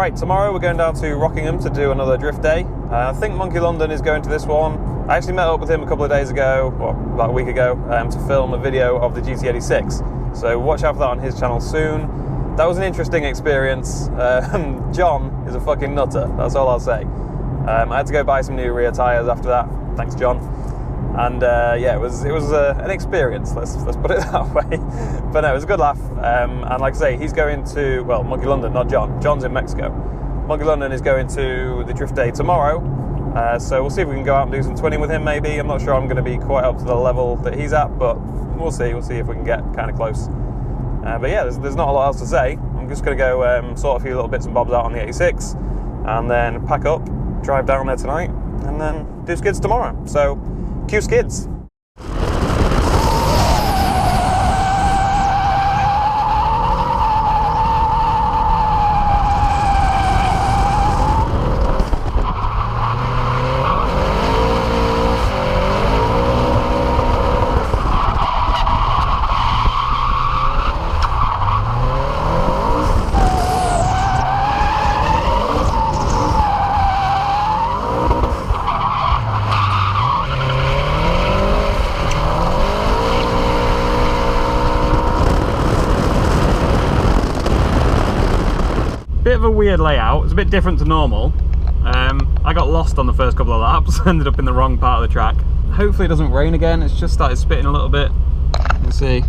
Right, tomorrow we're going down to Rockingham to do another drift day. I think Monky London is going to this one. I actually met up with him a couple of days ago, or about a week ago, to film a video of the GT86. So watch out for that on his channel soon. That was an interesting experience. John is a fucking nutter, that's all I'll say. I had to go buy some new rear tyres after that. Thanks, John. And yeah, it was an experience. Let's put it that way. But no, it was a good laugh. And like I say, he's going to Monky London, not John. John's in Mexico. Monky London is going to the drift day tomorrow. So we'll see if we can go out and do some twinning with him. Maybe I'm not sure I'm going to be quite up to the level that he's at, but we'll see. We'll see if we can get kind of close. But yeah, there's not a lot else to say. I'm just going to go sort a few little bits and bobs out on the 86, and then pack up, drive down there tonight, and then do skids tomorrow. So. Cue skids. Bit of a weird layout. It's a bit different to normal. I got lost on the first couple of laps, ended up in the wrong part of the track. Hopefully it doesn't rain again. It's just started spitting a little bit. You can see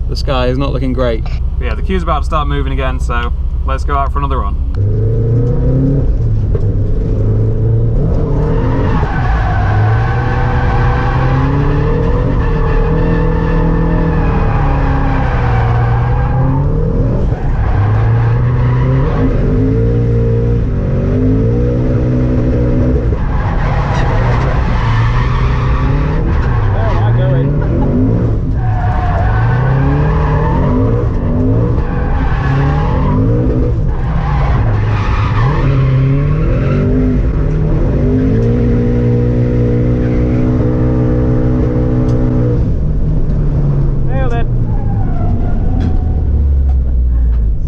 the sky is not looking great. But yeah, the queue's about to start moving again, so let's go out for another run.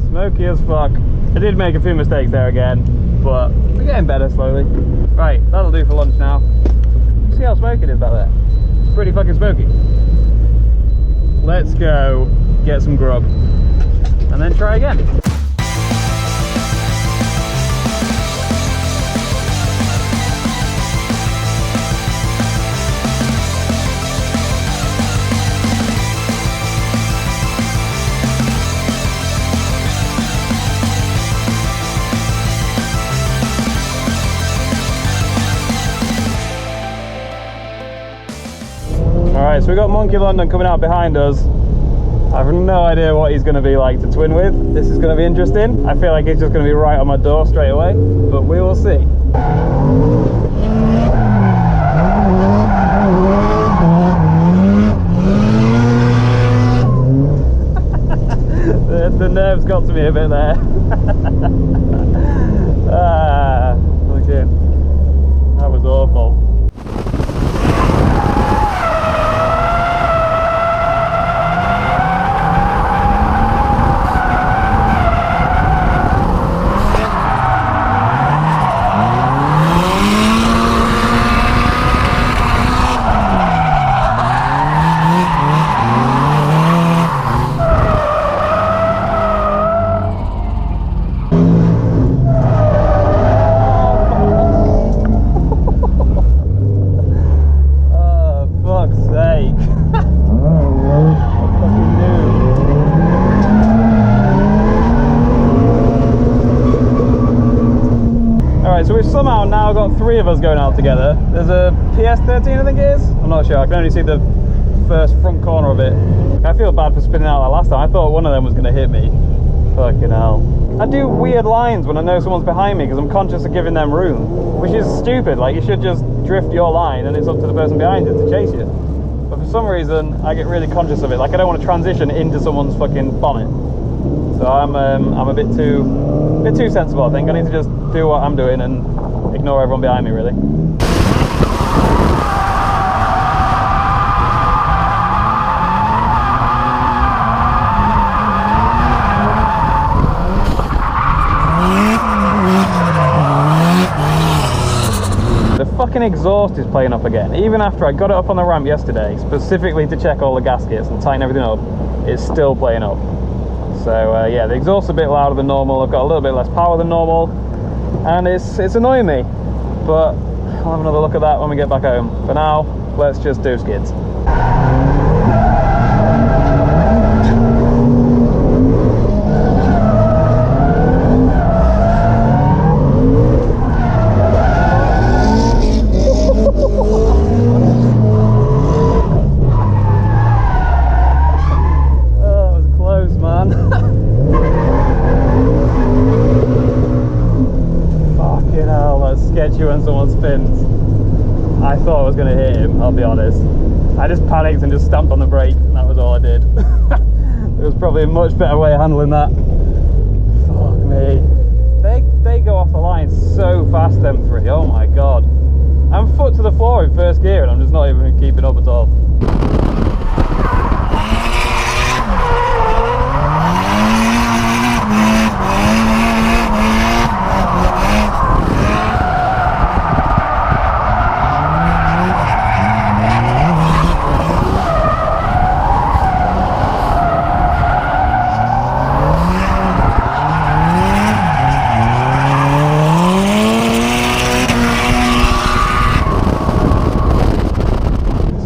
Smoky as fuck. I did make a few mistakes there again, but we're getting better slowly. Right, that'll do for lunch now. See how smoky it is back there? It's pretty fucking smoky. Let's go get some grub and then try again. Alright, so we've got Monky London coming out behind us. I have no idea what he's going to be like to twin with. This is going to be interesting. I feel like he's just going to be right on my door straight away, but we will see. the nerves got to me a bit there. Okay. That was awful. So we've somehow now got three of us going out together. There's a PS13, I think it is. I'm not sure. I can only see the first front corner of it. I feel bad for spinning out that last time. I thought one of them was going to hit me. Fucking hell. I do weird lines when I know someone's behind me because I'm conscious of giving them room, which is stupid. Like, you should just drift your line and it's up to the person behind you to chase you. But for some reason, I get really conscious of it. Like, I don't want to transition into someone's fucking bonnet. So I'm a bit too sensible, I think. I need to just do what I'm doing and ignore everyone behind me, really. fucking exhaust is playing up again. Even after I got it up on the ramp yesterday, specifically to check all the gaskets and tighten everything up, it's still playing up. So yeah, the exhaust's a bit louder than normal. I've got a little bit less power than normal, and it's annoying me. But I'll have another look at that when we get back home. For now, let's just do skids. When someone spins, I thought I was going to hit him, I'll be honest. I just panicked and just stamped on the brake, and that was all I did. There was probably a much better way of handling that. Fuck me. They go off the line so fast, them three. Oh my god. I'm foot to the floor in first gear and I'm just not even keeping up at all.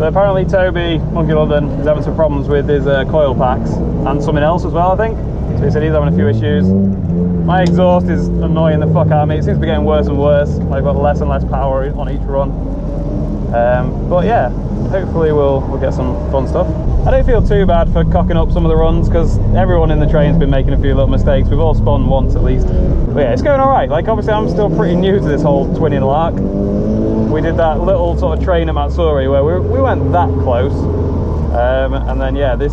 Apparently Toby, Monky London, is having some problems with his coil packs and something else as well, I think. So he said he's having a few issues. My exhaust is annoying the fuck out of me. It seems to be getting worse and worse. I've got less and less power on each run. But yeah, hopefully we'll get some fun stuff. I don't feel too bad for cocking up some of the runs because everyone in the train's been making a few little mistakes. We've all spun once at least. But yeah, it's going alright. Like obviously I'm still pretty new to this whole twinning lark. We did that little sort of train at Matsuri where we went that close, and then yeah, this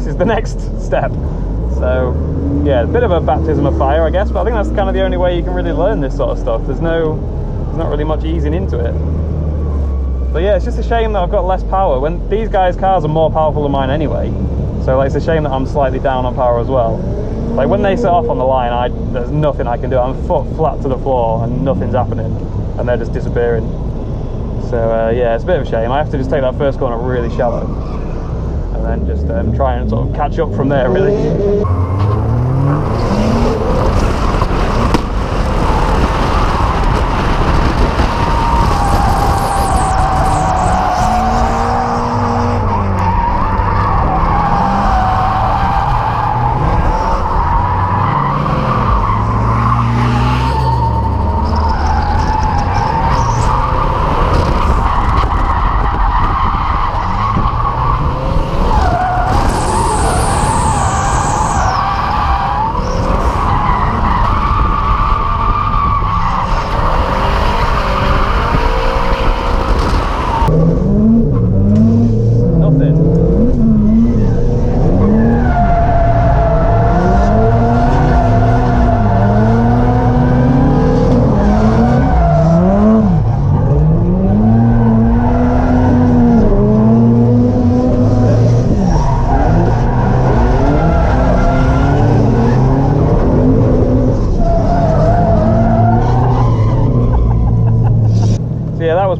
is the next step. So yeah, a bit of a baptism of fire, I guess, but I think that's kind of the only way you can really learn this sort of stuff. There's not really much easing into it. But yeah, it's just a shame that I've got less power when these guys' cars are more powerful than mine anyway. So like, it's a shame that I'm slightly down on power as well. Like when they set off on the line, there's nothing I can do. I'm foot flat to the floor and nothing's happening, and they're just disappearing. So yeah, it's a bit of a shame. I have to just take that first corner really shallow and then just try and sort of catch up from there, really.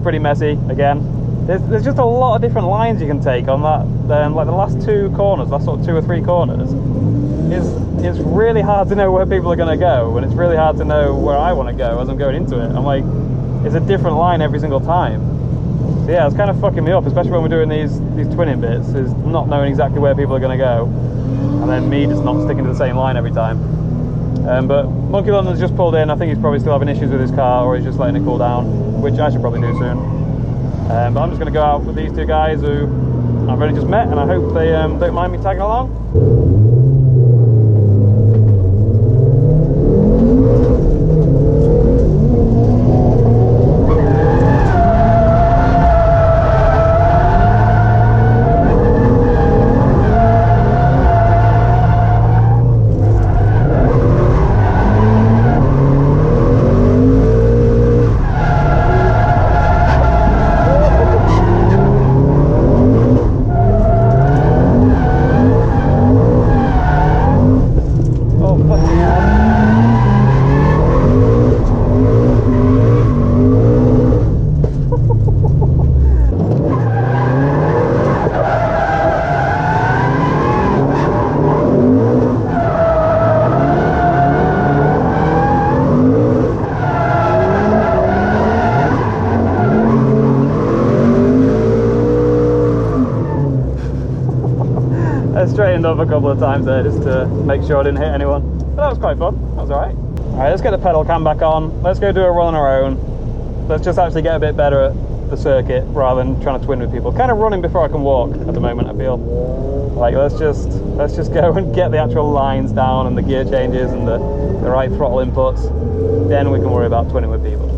Pretty messy again. There's just a lot of different lines you can take on that. Like the last two corners, last sort of 2 or 3 corners, it's really hard to know where people are going to go, and it's really hard to know where I want to go as I'm going into it. I'm like, it's a different line every single time. So yeah, it's kind of fucking me up, especially when we're doing these twinning bits, is not knowing exactly where people are going to go, and then me just not sticking to the same line every time. But Monky London's just pulled in. I think he's probably still having issues with his car, or he's just letting it cool down, which I should probably do soon. But I'm just going to go out with these two guys who I've only just met, and I hope they don't mind me tagging along. I straightened up a couple of times there just to make sure I didn't hit anyone. But that was quite fun. That was alright. Alright, let's get the pedal cam back on. Let's go do a run on our own. Let's just actually get a bit better at the circuit rather than trying to twin with people. Kind of running before I can walk at the moment, I feel. Like, let's just go and get the actual lines down and the gear changes and the right throttle inputs. Then we can worry about twinning with people.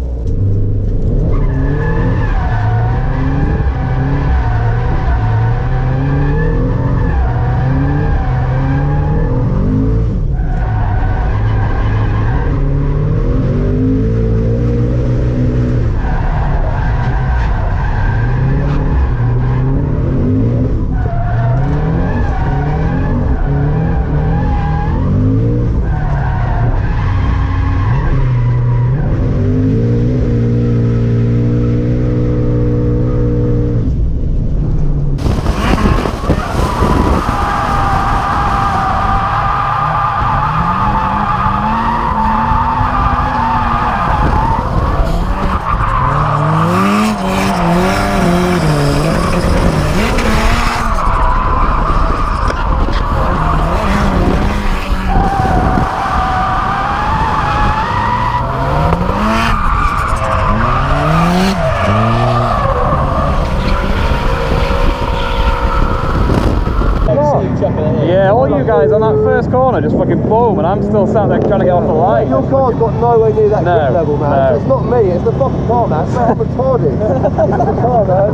Yeah, all you guys on that first corner just fucking boom, and I'm still sat there trying to get off the line. Your car's got nowhere near that grip level, man. No. It's not me, it's the fucking car, man. It's not retarded. It's the car, man.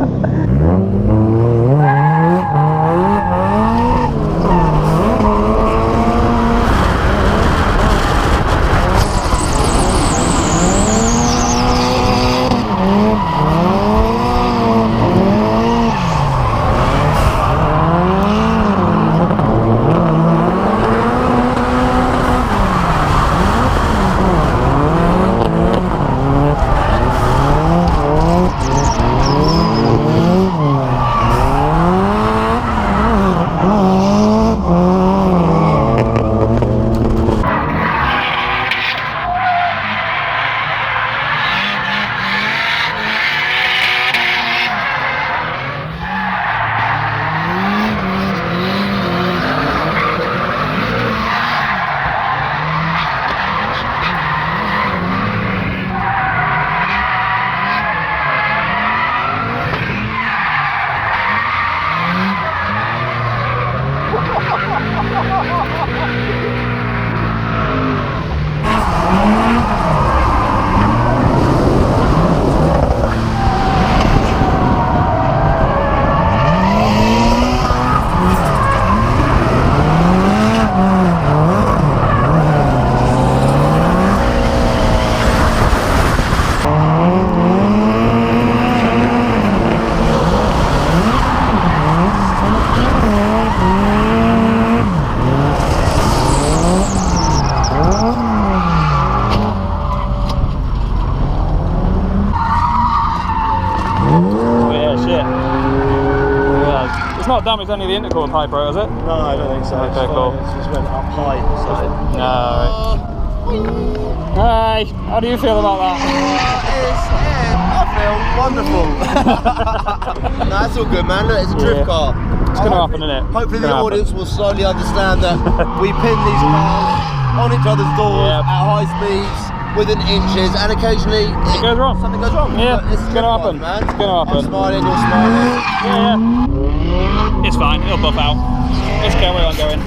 Not damaged any of the intercooler pipe, right, is it? No, I don't think so. Okay, cool. It just went up high. So. Alright. Hi, how do you feel about that? I feel wonderful. No, that's all good, man. Look, it's a drift car. It's going to happen, isn't it? Hopefully the audience will slowly understand that we pin these cars on each other's doors at high speeds, within inches, and occasionally it goes wrong. Something goes wrong. Yeah, it's going to happen, man. It's going to happen. I'm smiling, you're smiling. Yeah. It's fine, it'll buff out. Let's carry on going.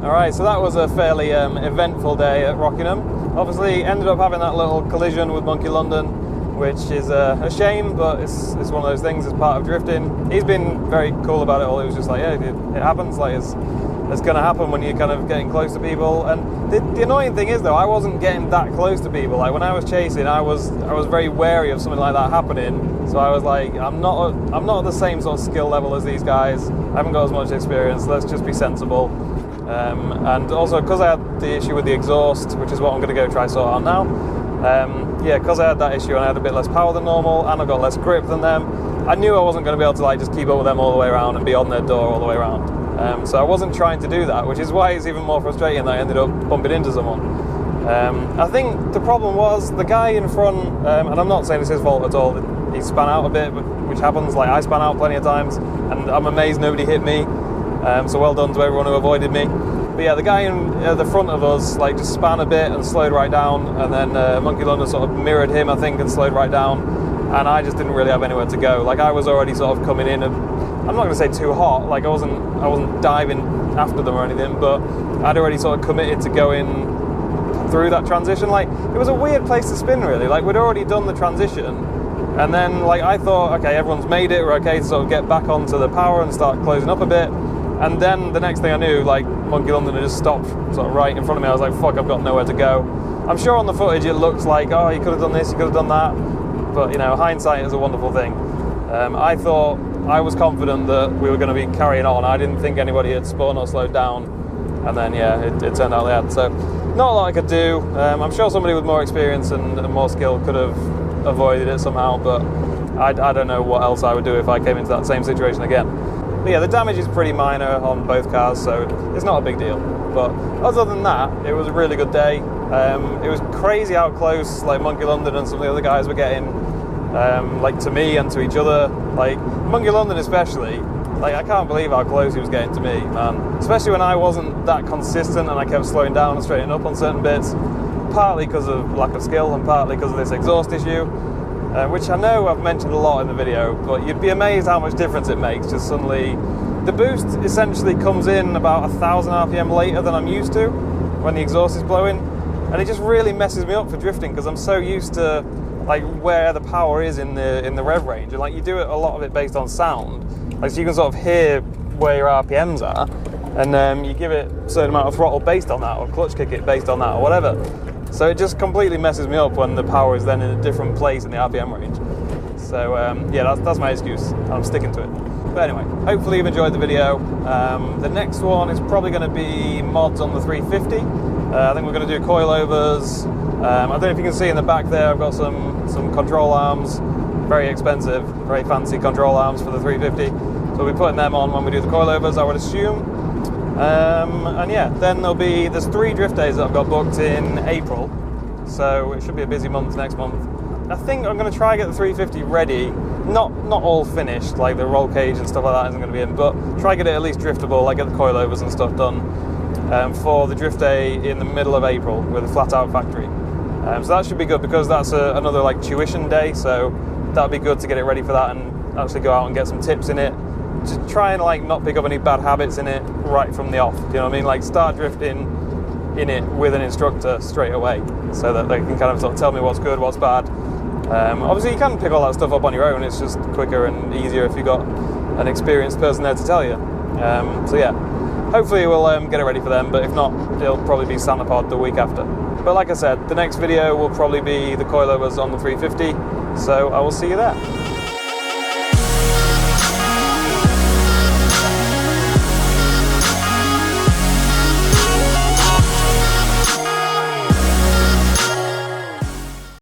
Alright, so that was a fairly eventful day at Rockingham. Obviously ended up having that little collision with Monky London, which is a shame, but it's one of those things as part of drifting. He's been very cool about it all. He was just like, yeah, it happens. Like, it's that's going to happen when you're kind of getting close to people. And the annoying thing is, though, I wasn't getting that close to people. Like when I was chasing, I was very wary of something like that happening. So I was like, I'm not at the same sort of skill level as these guys. I haven't got as much experience. Let's just be sensible. And also because I had the issue with the exhaust, which is what I'm going to go try sort out now. Yeah, because I had that issue and I had a bit less power than normal, and I got less grip than them. I knew I wasn't going to be able to like just keep up with them all the way around and be on their door all the way around. So I wasn't trying to do that, which is why it's even more frustrating that I ended up bumping into someone. I think the problem was the guy in front, and I'm not saying it's his fault at all, he span out a bit, which happens, like I span out plenty of times, and I'm amazed nobody hit me, so well done to everyone who avoided me. But yeah, the guy in the front of us like just span a bit and slowed right down, and then Monky London sort of mirrored him, I think, and slowed right down, and I just didn't really have anywhere to go. Like I was already sort of coming in, I'm not going to say too hot, like I wasn't diving after them or anything, but I'd already sort of committed to going through that transition. Like it was a weird place to spin really, like we'd already done the transition, and then like I thought, okay, everyone's made it, we're okay to sort of get back onto the power and start closing up a bit, and then the next thing I knew, like Monky London had just stopped sort of right in front of me. I was like, fuck, I've got nowhere to go. I'm sure on the footage it looks like, oh, you could have done this, you could have done that, but you know, hindsight is a wonderful thing. I thought, I was confident that we were going to be carrying on. I didn't think anybody had spun or slowed down, and then yeah, it turned out they had. So not a lot I could do. I'm sure somebody with more experience and more skill could have avoided it somehow, but I don't know what else I would do if I came into that same situation again. But yeah, the damage is pretty minor on both cars, so it's not a big deal. But other than that, it was a really good day. It was crazy how close like Monky London and some of the other guys were getting, like to me and to each other. Like Monky London especially, like I can't believe how close he was getting to me, man. Especially when I wasn't that consistent and I kept slowing down and straightening up on certain bits, partly because of lack of skill and partly because of this exhaust issue, which I know I've mentioned a lot in the video, but you'd be amazed how much difference it makes. Just suddenly, the boost essentially comes in about 1,000 RPM later than I'm used to when the exhaust is blowing, and it just really messes me up for drifting because I'm so used to like where the power is in the rev range, and like you do it a lot of it based on sound, like so you can sort of hear where your RPMs are, and you give it a certain amount of throttle based on that, or clutch kick it based on that, or whatever. So it just completely messes me up when the power is then in a different place in the RPM range. So yeah, that's my excuse, and I'm sticking to it. But anyway, hopefully you've enjoyed the video. The next one is probably going to be mods on the 350. I think we're going to do coilovers. I don't know if you can see in the back there, I've got some control arms, very expensive, very fancy control arms for the 350. So we'll be putting them on when we do the coilovers, I would assume. And yeah, then there's 3 drift days that I've got booked in April, so it should be a busy month next month. I think I'm going to try and get the 350 ready, not all finished, like the roll cage and stuff like that isn't going to be in, but try and get it at least driftable, like get the coilovers and stuff done for the drift day in the middle of April with a flat out factory. So that should be good because that's another like tuition day, so that'll be good to get it ready for that and actually go out and get some tips in it. Just try and like not pick up any bad habits in it right from the off, do you know what I mean? Like start drifting in it with an instructor straight away so that they can kind of sort of tell me what's good, what's bad. Obviously you can pick all that stuff up on your own, it's just quicker and easier if you've got an experienced person there to tell you. So yeah, hopefully we'll get it ready for them, but if not, it'll probably be Santa Pod the week after. But like I said, the next video will probably be the coilovers on the 350, so I will see you there.